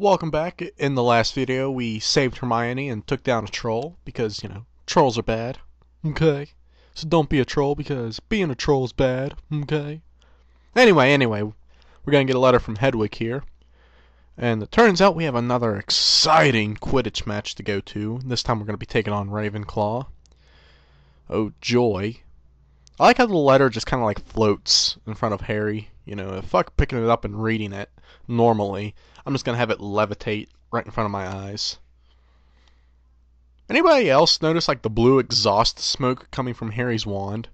Welcome back. In the last video, we saved Hermione and took down a troll because, trolls are bad. Okay? So don't be a troll because being a troll is bad. Okay? Anyway, we're going to get a letter from Hedwig here. And it turns out we have another exciting Quidditch match to go to. This time we're going to be taking on Ravenclaw. Oh, joy. I like how the letter just kind of like floats in front of Harry. Fuck picking it up and reading it normally. I'm just going to have it levitate right in front of my eyes. Anybody else notice like the blue exhaust smoke coming from Harry's wand?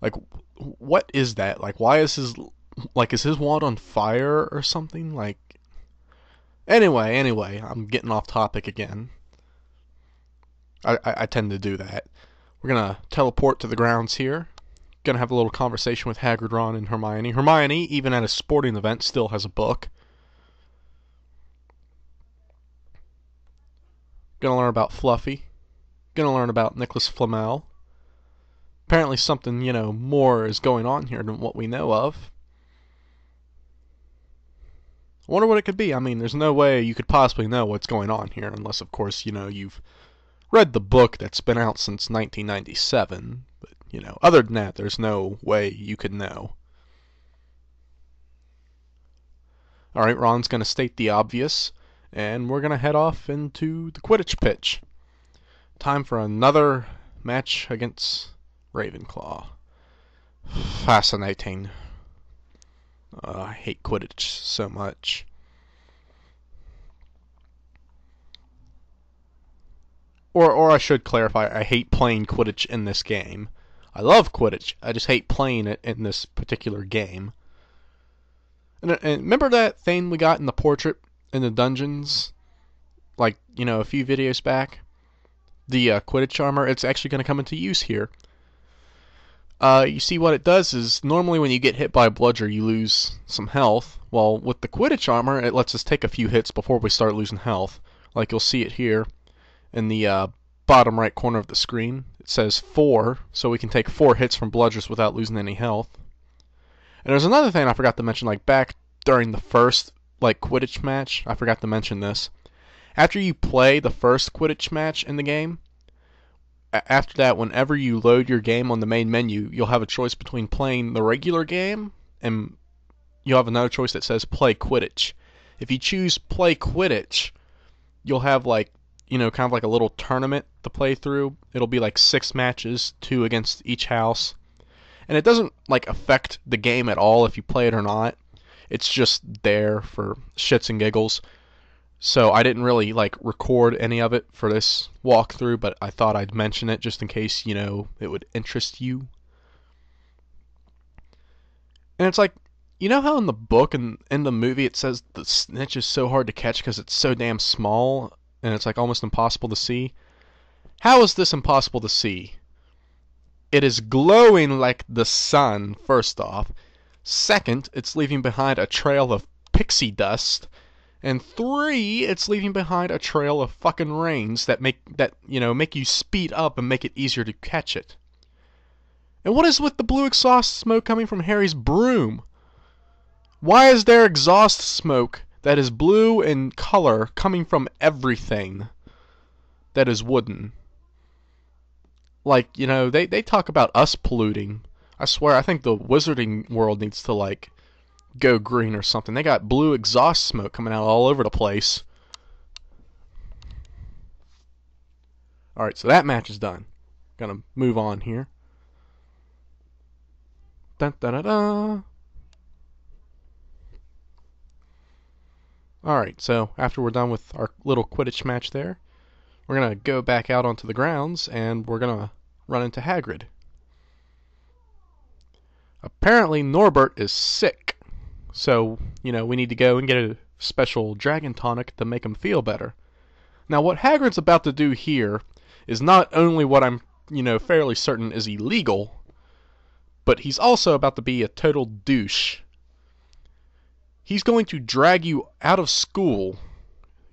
Like, what is that? Like, why is is his wand on fire or something? Like, anyway, I'm getting off topic again. I tend to do that. We're going to teleport to the grounds here. Going to have a little conversation with Hagrid, Ron, and Hermione. Hermione, even at a sporting event, still has a book. Gonna learn about Fluffy. Gonna learn about Nicholas Flamel. Apparently something, more is going on here than what we know of. I wonder what it could be. I mean, there's no way you could possibly know what's going on here unless, of course, you've read the book that's been out since 1997. But, other than that, there's no way you could know. Alright, Ron's gonna state the obvious. And we're going to head off into the Quidditch pitch. Time for another match against Ravenclaw. Fascinating. I hate Quidditch so much. Or I should clarify, I hate playing Quidditch in this game. I love Quidditch, I just hate playing it in this particular game. And remember that thing we got in the portrait? In the dungeons, like, a few videos back, the Quidditch armor, it's actually going to come into use here. You see what it does is, normally when you get hit by a bludger, you lose some health. Well, with the Quidditch armor, it lets us take a few hits before we start losing health. Like you'll see it here in the bottom right corner of the screen. It says 4, so we can take 4 hits from bludgers without losing any health. And there's another thing I forgot to mention, like back during the first Quidditch match, I forgot to mention this. After you play the first Quidditch match in the game, after that, whenever you load your game on the main menu, you'll have a choice between playing the regular game and you'll have another choice that says play Quidditch. If you choose play Quidditch, you'll have kind of like a little tournament to play through. It'll be like 6 matches, 2 against each house. And it doesn't affect the game at all if you play it or not. It's just there for shits and giggles. So I didn't really record any of it for this walkthrough, but I thought I'd mention it just in case, it would interest you. And it's like, how in the book and in the movie it says the snitch is so hard to catch because it's so damn small and it's almost impossible to see? How is this impossible to see? It is glowing like the sun, first off. Second, it's leaving behind a trail of pixie dust. And 3, it's leaving behind a trail of fucking rains that make you speed up and make it easier to catch it. And what is with the blue exhaust smoke coming from Harry's broom? Why is there exhaust smoke that is blue in color coming from everything that is wooden? They talk about us polluting. I swear, I think the wizarding world needs to, go green or something. They got blue exhaust smoke coming out all over the place. Alright, so that match is done. Gonna move on here. Dun, da, da, da. Alright, so after we're done with our little Quidditch match there, we're gonna go back out onto the grounds and we're gonna run into Hagrid. Apparently Norbert is sick, so, we need to go and get a special dragon tonic to make him feel better. Now, what Hagrid's about to do here is not only what I'm, fairly certain is illegal, but he's also about to be a total douche. He's going to drag you out of school,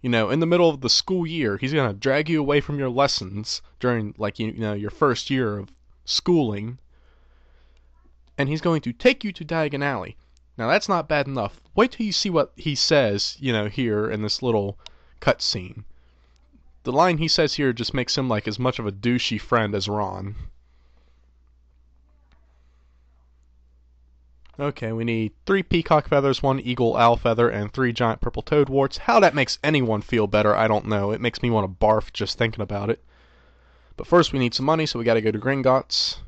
in the middle of the school year. He's going to drag you away from your lessons during, your first year of schooling. And he's going to take you to Diagon Alley. Now that's not bad enough. Wait till you see what he says, here in this little cutscene. The line he says here just makes him like as much of a douchey friend as Ron. Okay, we need 3 peacock feathers, 1 eagle owl feather, and 3 giant purple toad warts. How that makes anyone feel better, I don't know. It makes me want to barf just thinking about it. But first we need some money, so we gotta go to Gringotts.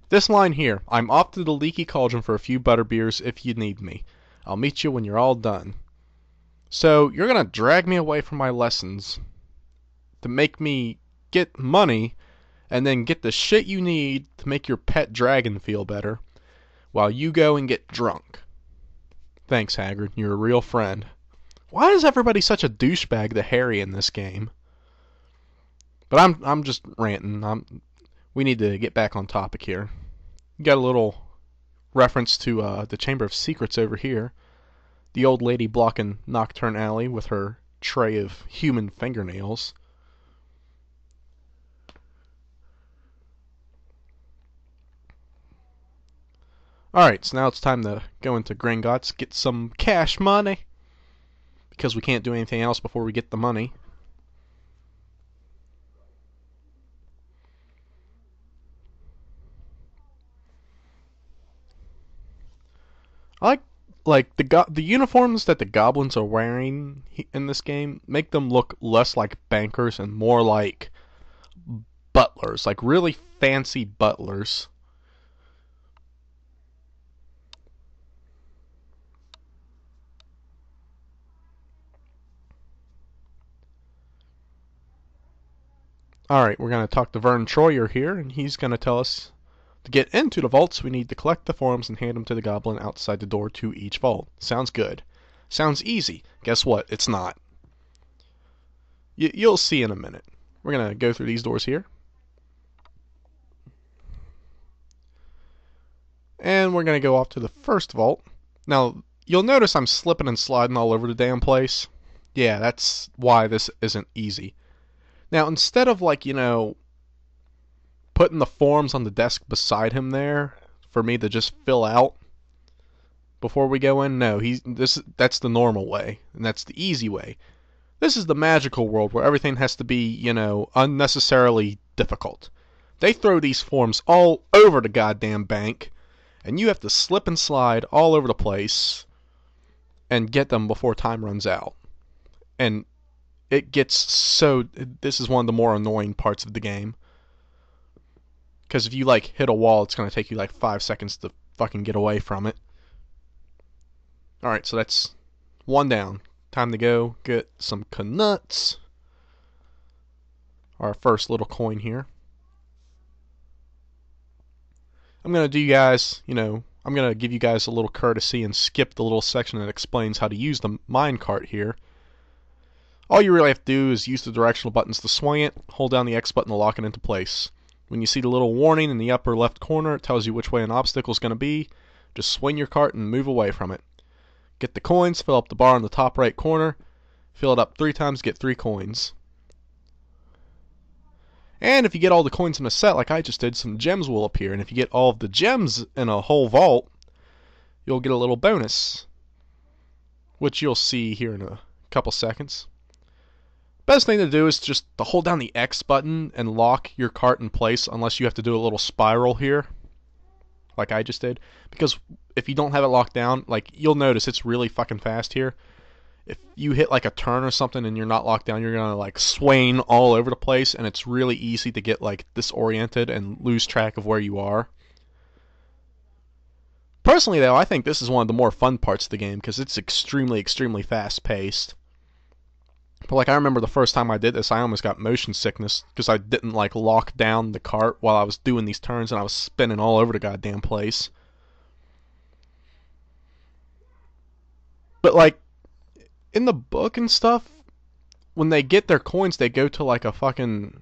This line here, I'm off to the Leaky Cauldron for a few butterbeers if you need me. I'll meet you when you're all done. So, you're gonna drag me away from my lessons to make me get money and then get the shit you need to make your pet dragon feel better while you go and get drunk. Thanks, Hagrid. You're a real friend. Why is everybody such a douchebag to Harry in this game? But I'm just ranting. We need to get back on topic here. Got a little reference to the Chamber of Secrets over here. The old lady blocking Nocturne Alley with her tray of human fingernails. Alright, so now it's time to go into Gringotts, get some cash money. Because we can't do anything else before we get the money. I like the uniforms that the goblins are wearing in this game make them look less like bankers and more like butlers, like really fancy butlers. Alright, we're going to talk to Vern Troyer here, and he's going to tell us to get into the vaults, we need to collect the forms and hand them to the goblin outside the door to each vault. Sounds good. Sounds easy. Guess what? It's not. You'll see in a minute. We're going to go through these doors here. And we're going to go off to the first vault. Now, you'll notice I'm slipping and sliding all over the damn place. Yeah, that's why this isn't easy. Now, instead of putting the forms on the desk beside him there for me to just fill out before we go in, no, that's the normal way, and that's the easy way. This is the magical world where everything has to be, unnecessarily difficult. They throw these forms all over the goddamn bank, and you have to slip and slide all over the place and get them before time runs out. And it gets this is one of the more annoying parts of the game. Because if you, hit a wall, it's going to take you, 5 seconds to fucking get away from it. Alright, so that's one down. Time to go get some knuts. Our first little coin here. I'm going to do you guys, I'm going to give you guys a little courtesy and skip the little section that explains how to use the minecart here. All you really have to do is use the directional buttons to swing it, hold down the X button to lock it into place. When you see the little warning in the upper left corner, it tells you which way an obstacle is going to be. Just swing your cart and move away from it. Get the coins, fill up the bar in the top right corner, fill it up 3 times, get 3 coins. And if you get all the coins in a set like I just did, some gems will appear. And if you get all of the gems in a whole vault, you'll get a little bonus, which you'll see here in a couple seconds. Best thing to do is just to hold down the X button and lock your cart in place unless you have to do a little spiral here, like I just did. Because if you don't have it locked down, you'll notice it's really fucking fast here. If you hit a turn or something and you're not locked down, you're gonna swain all over the place, and it's really easy to get disoriented and lose track of where you are. Personally though, I think this is one of the more fun parts of the game because it's extremely, extremely fast paced. But I remember the first time I did this, I almost got motion sickness because I didn't lock down the cart while I was doing these turns, and I was spinning all over the goddamn place. But in the book and stuff, when they get their coins, they go to a fucking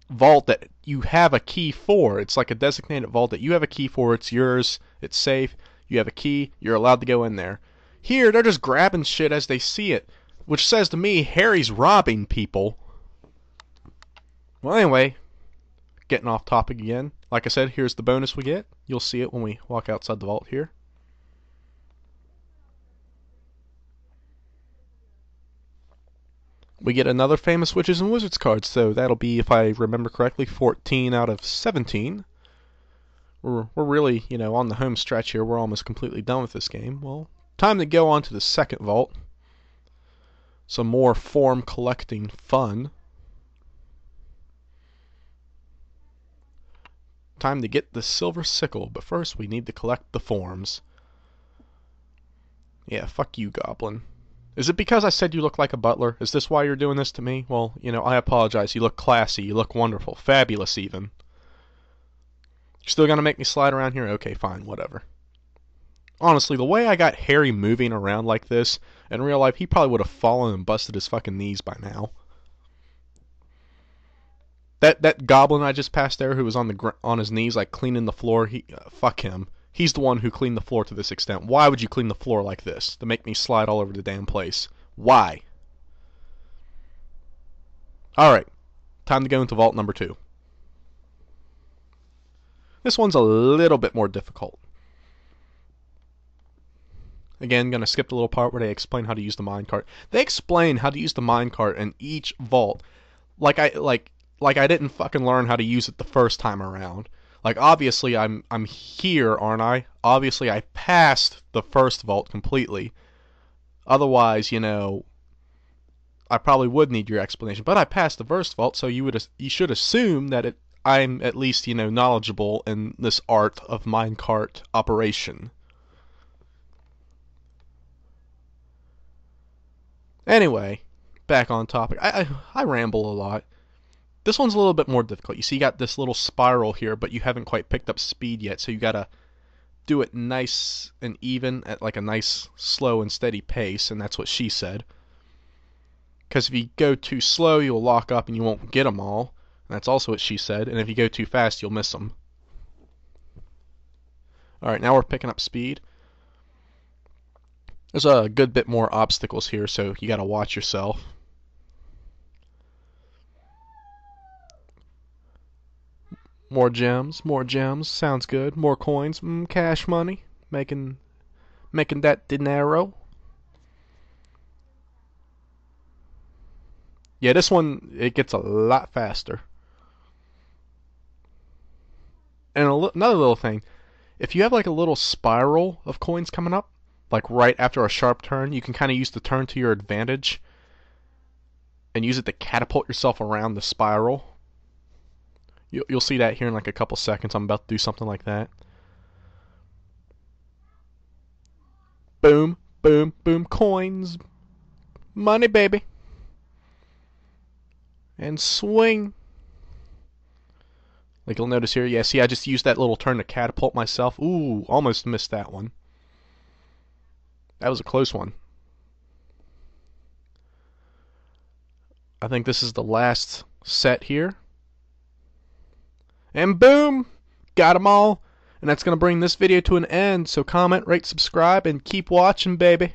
vault that you have a key for. It's a designated vault that you have a key for. It's yours. It's safe. You have a key. You're allowed to go in there. Here, they're just grabbing shit as they see it, which says to me, Harry's robbing people. Well, anyway, getting off topic again. Like I said, here's the bonus we get. You'll see it when we walk outside the vault here. We get another famous Witches and Wizards card, so that'll be, if I remember correctly, 14 out of 17. We're really, on the home stretch here. We're almost completely done with this game. Well, time to go on to the second vault. Some more form collecting fun. Time to get the silver sickle, but first we need to collect the forms. Yeah, fuck you, Goblin. Is it because I said you look like a butler? Is this why you're doing this to me? Well, I apologize. You look classy. You look wonderful. Fabulous, even. You're still gonna make me slide around here? Okay, fine, whatever. Honestly, the way I got Harry moving around like this, in real life, he probably would have fallen and busted his fucking knees by now. That goblin I just passed there, who was on his knees, like cleaning the floor, fuck him. He's the one who cleaned the floor to this extent. Why would you clean the floor like this? To make me slide all over the damn place. Why? Alright. Time to go into vault number 2. This one's a little bit more difficult. Again, gonna skip the little part where they explain how to use the minecart. They explain how to use the minecart in each vault like I didn't fucking learn how to use it the first time around. Like, obviously I'm here, aren't I? Obviously I passed the first vault completely. Otherwise, I probably would need your explanation. But I passed the first vault, so you should assume that I'm at least, knowledgeable in this art of minecart operation. Anyway, back on topic. I ramble a lot. This one's a little bit more difficult. You see, you got this little spiral here, but you haven't quite picked up speed yet, so you gotta do it nice and even at like a nice, slow and steady pace, and that's what she said. Because if you go too slow, you'll lock up and you won't get them all. And that's also what she said. And if you go too fast, you'll miss them. Alright, now we're picking up speed. There's a good bit more obstacles here, so you gotta watch yourself. More gems, sounds good. More coins, cash money, making that dinero. Yeah, this one, it gets a lot faster. And another little thing, if you have like a little spiral of coins coming up, like right after a sharp turn, you can kind of use the turn to your advantage and use it to catapult yourself around the spiral. You'll see that here in like a couple seconds. I'm about to do something like that. Boom, boom, boom, coins. Money, baby. And swing. Like you'll notice here, yeah, see I just used that little turn to catapult myself. Ooh, almost missed that one. That was a close one. I think this is the last set here. And boom! Got them all. And that's going to bring this video to an end. So comment, rate, subscribe, and keep watching, baby.